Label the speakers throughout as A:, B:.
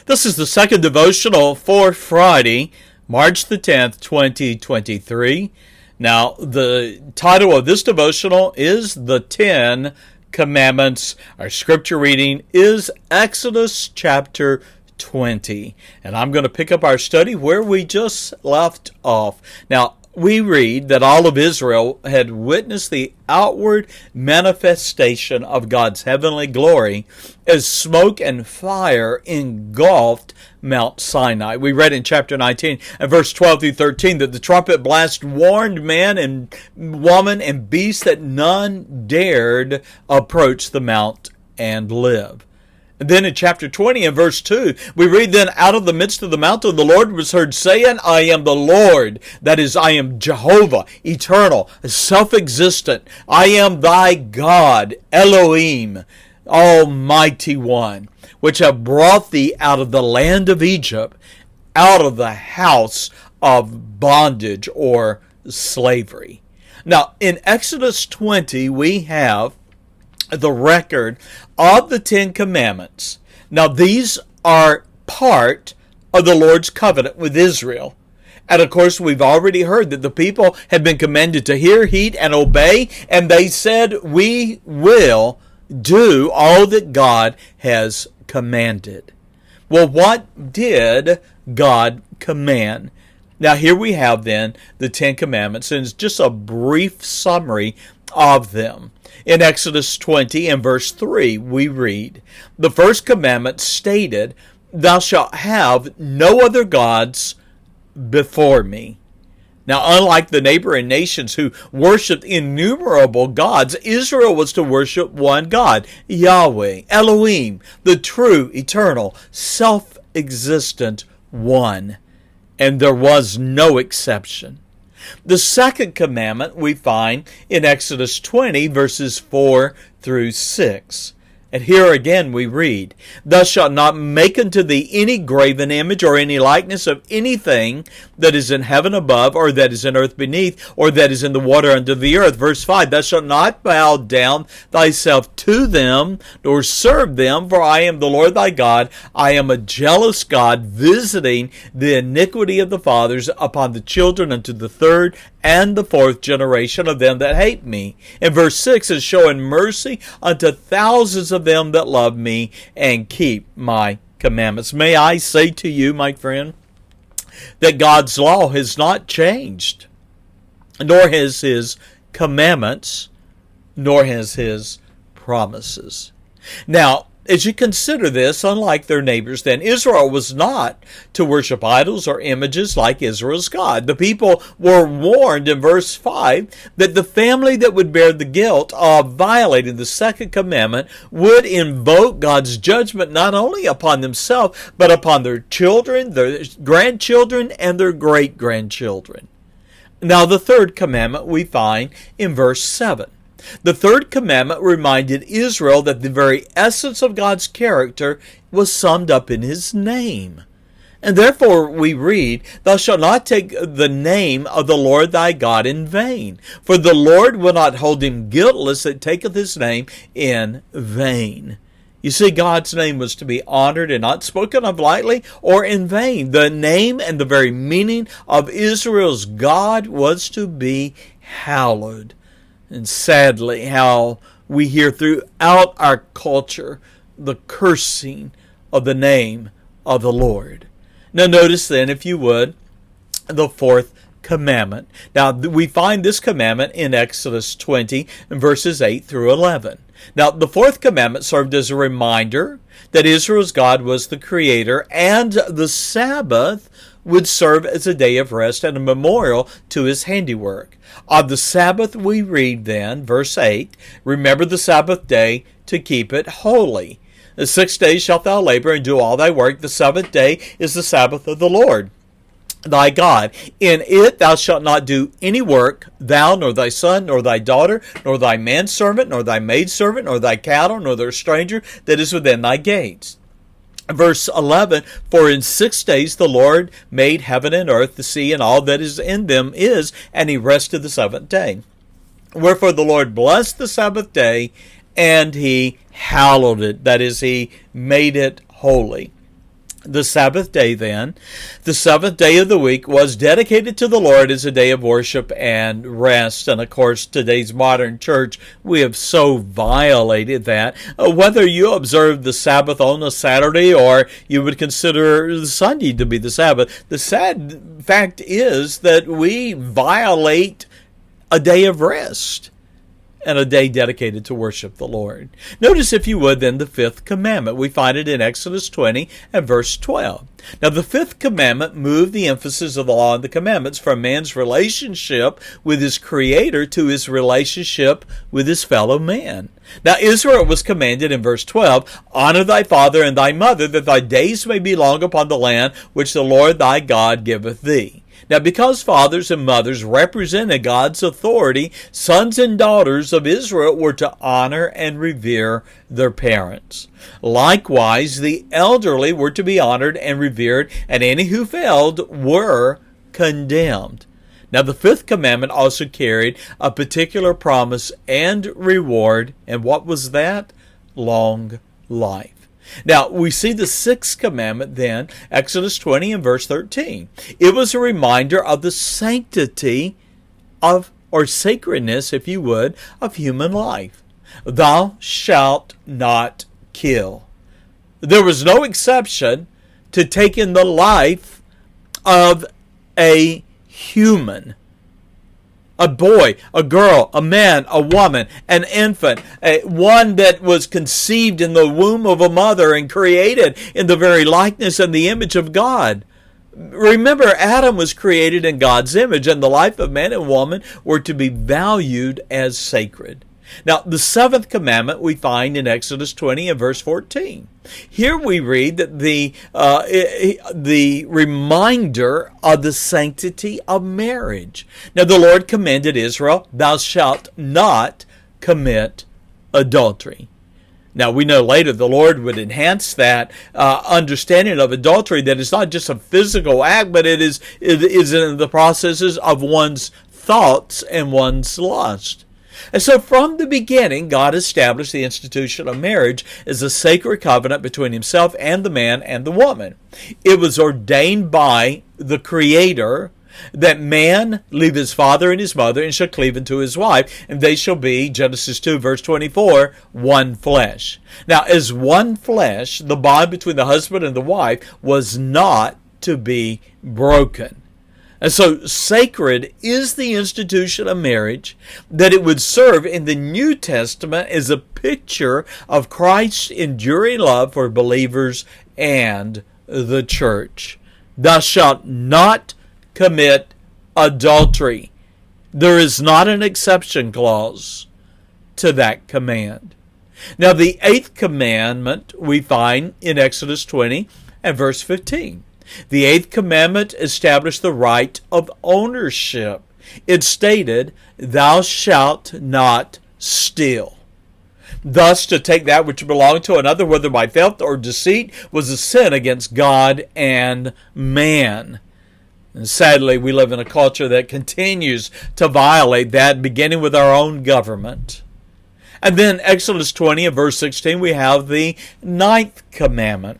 A: This is the second devotional for Friday, March the 10th, 2023. Now, the title of this devotional is The 10 Commandments. Our scripture reading is Exodus chapter 20. And I'm going to pick up our study where we just left off. Now, we read that all of Israel had witnessed the outward manifestation of God's heavenly glory as smoke and fire engulfed Mount Sinai. We read in chapter 19 and verse 12 through 13 that the trumpet blast warned man and woman and beast that none dared approach the mount and live. And then in chapter 20 and verse 2, we read, "Then out of the midst of the mountain the Lord was heard saying, I am the Lord, that is, I am Jehovah, eternal, self-existent. I am thy God, Elohim, Almighty One, which have brought thee out of the land of Egypt, out of the house of bondage," or slavery. Now, in Exodus 20, we have the record of the 10 Commandments. Now, these are part of the Lord's covenant with Israel. And of course, we've already heard that the people had been commanded to hear, heed, and obey, and they said, "We will do all that God has commanded." Well, what did God command? Now, here we have then the 10 Commandments, and it's just a brief summary of them. In Exodus 20 and verse 3, we read, the first commandment stated, "Thou shalt have no other gods before me." Now, unlike the neighboring nations who worshipped innumerable gods, Israel was to worship one God, Yahweh, Elohim, the true, eternal, self-existent one. And there was no exception. The second commandment we find in Exodus 20, verses 4 through 6. And here again we read, "Thou shalt not make unto thee any graven image or any likeness of anything that is in heaven above, or that is in earth beneath, or that is in the water under the earth." Verse 5, "Thou shalt not bow down thyself to them, nor serve them, for I am the Lord thy God. I am a jealous God, visiting the iniquity of the fathers upon the children unto the third and the fourth generation of them that hate me." And verse 6 is showing mercy unto thousands of them that love me and keep my commandments. May I say to you, my friend, that God's law has not changed, nor has his commandments, nor has his promises. Now, as you consider this, unlike their neighbors then, Israel was not to worship idols or images like Israel's God. The people were warned in verse 5 that the family that would bear the guilt of violating the second commandment would invoke God's judgment not only upon themselves, but upon their children, their grandchildren, and their great-grandchildren. Now, the third commandment we find in verse 7. The third commandment reminded Israel that the very essence of God's character was summed up in his name. And therefore we read, "Thou shalt not take the name of the Lord thy God in vain, for the Lord will not hold him guiltless that taketh his name in vain." You see, God's name was to be honored and not spoken of lightly or in vain. The name and the very meaning of Israel's God was to be hallowed. And sadly, how we hear throughout our culture the cursing of the name of the Lord. Now notice then, if you would, the fourth commandment. Now we find this commandment in Exodus 20, verses 8 through 11. Now the fourth commandment served as a reminder that Israel's God was the creator, and the Sabbath would serve as a day of rest and a memorial to his handiwork. On the Sabbath we read then, verse 8, "Remember the Sabbath day to keep it holy. 6 days shalt thou labor and do all thy work. The seventh day is the Sabbath of the Lord thy God. In it thou shalt not do any work, thou, nor thy son, nor thy daughter, nor thy manservant, nor thy maidservant, nor thy cattle, nor the stranger that is within thy gates." Verse 11, "For in 6 days the Lord made heaven and earth, the sea, and all that is in them is, and he rested the seventh day. Wherefore the Lord blessed the Sabbath day, and he hallowed it." That is, he made it holy. The Sabbath day, then, the seventh day of the week, was dedicated to the Lord as a day of worship and rest. And of course, today's modern church, we have so violated that. Whether you observe the Sabbath on a Saturday or you would consider Sunday to be the Sabbath, the sad fact is that we violate a day of rest and a day dedicated to worship the Lord. Notice, if you would, then the fifth commandment. We find it in Exodus 20 and verse 12. Now, the fifth commandment moved the emphasis of the law and the commandments from man's relationship with his Creator to his relationship with his fellow man. Now, Israel was commanded in verse 12, honor thy father and thy mother, that thy days may be long upon the land which the Lord thy God giveth thee. Now, because fathers and mothers represented God's authority, sons and daughters of Israel were to honor and revere their parents. Likewise, the elderly were to be honored and revered, and any who failed were condemned. Now, the fifth commandment also carried a particular promise and reward, and what was that? Long life. Now, we see the sixth commandment then, Exodus 20 and verse 13. It was a reminder of the sanctity of, or sacredness, if you would, of human life. Thou shalt not kill. There was no exception to taking the life of a human. A boy, a girl, a man, a woman, an infant, one that was conceived in the womb of a mother and created in the very likeness and the image of God. Remember, Adam was created in God's image, and the life of man and woman were to be valued as sacred. Now, the seventh commandment we find in Exodus 20 and verse 14. Here we read that the reminder of the sanctity of marriage. Now, the Lord commanded Israel, thou shalt not commit adultery. Now, we know later the Lord would enhance that understanding of adultery, that it's not just a physical act, but it is in the processes of one's thoughts and one's lust. And so from the beginning, God established the institution of marriage as a sacred covenant between himself and the man and the woman. It was ordained by the Creator that man leave his father and his mother and shall cleave unto his wife, and they shall be, Genesis 2 verse 24, one flesh. Now, as one flesh, the bond between the husband and the wife was not to be broken. And so sacred is the institution of marriage, that it would serve in the New Testament as a picture of Christ's enduring love for believers and the church. Thou shalt not commit adultery. There is not an exception clause to that command. Now, the eighth commandment we find in Exodus 20 and verse 15. The eighth commandment established the right of ownership. It stated, thou shalt not steal. Thus, to take that which belonged to another, whether by theft or deceit, was a sin against God and man. And sadly, we live in a culture that continues to violate that, beginning with our own government. And then Exodus 20 and verse 16, we have the ninth commandment.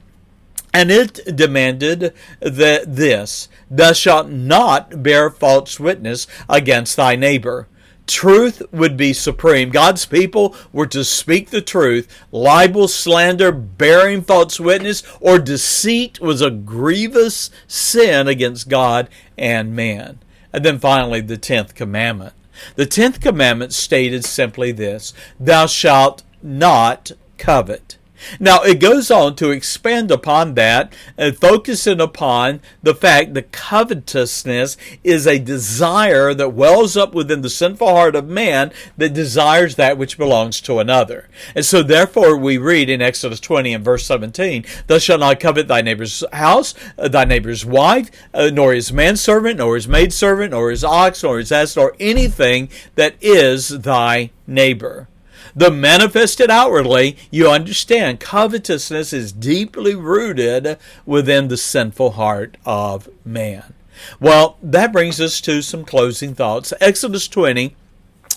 A: And it demanded that this, thou shalt not bear false witness against thy neighbor. Truth would be supreme. God's people were to speak the truth. Libel, slander, bearing false witness, or deceit was a grievous sin against God and man. And then finally, the 10th commandment. The 10th commandment stated simply this, thou shalt not covet. Now, it goes on to expand upon that and focusing upon the fact that covetousness is a desire that wells up within the sinful heart of man that desires that which belongs to another. And so, therefore, we read in Exodus 20 and verse 17, thou shalt not covet thy neighbor's house, thy neighbor's wife, nor his manservant, nor his maidservant, nor his ox, nor his ass, nor anything that is thy neighbor. Though manifested outwardly, you understand covetousness is deeply rooted within the sinful heart of man. Well, that brings us to some closing thoughts. Exodus 20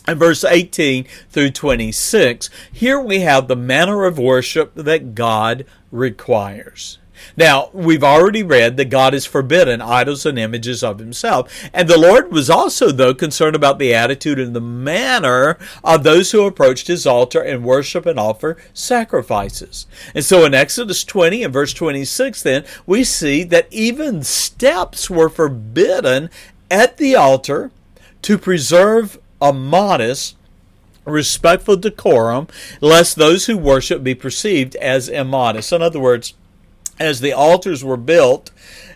A: and verse 18 through 26. Here we have the manner of worship that God requires. Now, we've already read that God has forbidden idols and images of himself. And the Lord was also, though, concerned about the attitude and the manner of those who approached his altar and worship and offer sacrifices. And so in Exodus 20 and verse 26, then, we see that even steps were forbidden at the altar to preserve a modest, respectful decorum, lest those who worship be perceived as immodest. In other words, as the altars were built,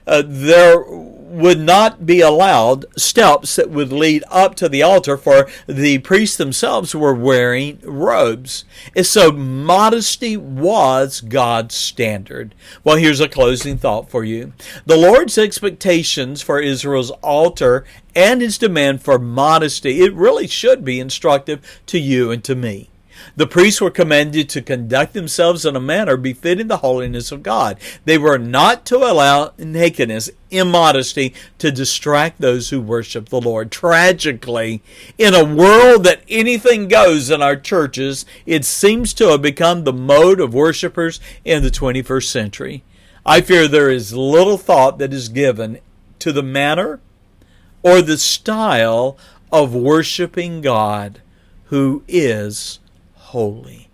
A: there would not be allowed steps that would lead up to the altar, for the priests themselves were wearing robes. And so modesty was God's standard. Well, here's a closing thought for you. The Lord's expectations for Israel's altar and his demand for modesty, it really should be instructive to you and to me. The priests were commanded to conduct themselves in a manner befitting the holiness of God. They were not to allow nakedness, immodesty, to distract those who worship the Lord. Tragically, in a world that anything goes in our churches, it seems to have become the mode of worshipers in the 21st century. I fear there is little thought that is given to the manner or the style of worshiping God, who is holy.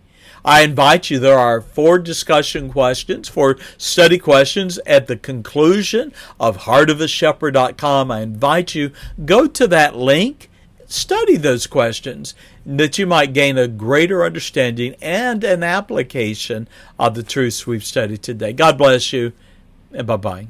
A: I invite you, there are 4 discussion questions, 4 study questions at the conclusion of heartofashepherd.com. I invite you, go to that link, study those questions, that you might gain a greater understanding and an application of the truths we've studied today. God bless you, and bye-bye.